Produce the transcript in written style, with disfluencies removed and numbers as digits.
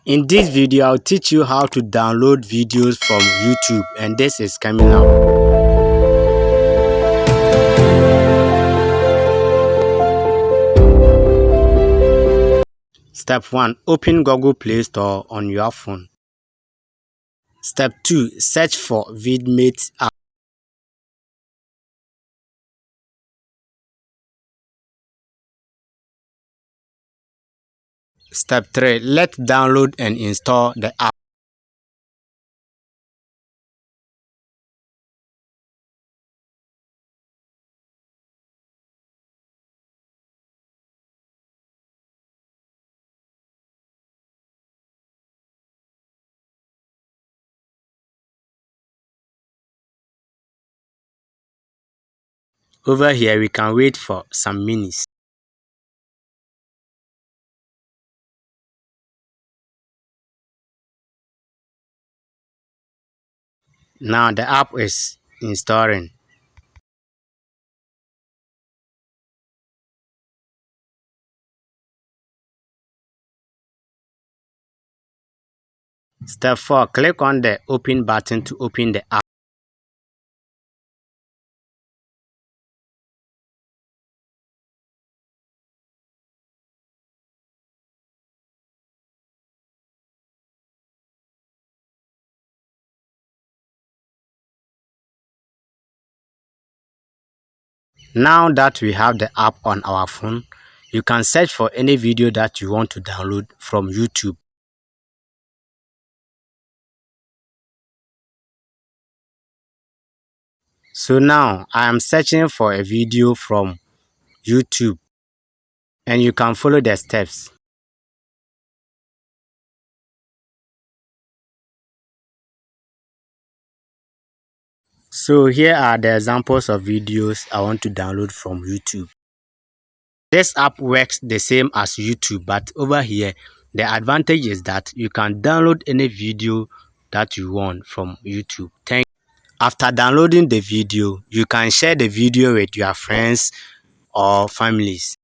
In this video, I'll teach you how to download videos from YouTube, and this is coming up. Step 1. Open Google Play Store on your phone. Step 2. Search for VIDMATE app. Step 3. Let's download and install the app. Over here, we can wait for some minutes. Now the app is installing. Step 4. Click on the open button to open the app. Now that we have the app on our phone, you can search for any video that you want to download from YouTube. So now I am searching for a video from YouTube, and you can follow the steps. So here are the examples of videos I want to download from YouTube. This app works the same as YouTube, but over here the advantage is that you can download any video that you want from YouTube. After downloading the video, you can share the video with your friends or families.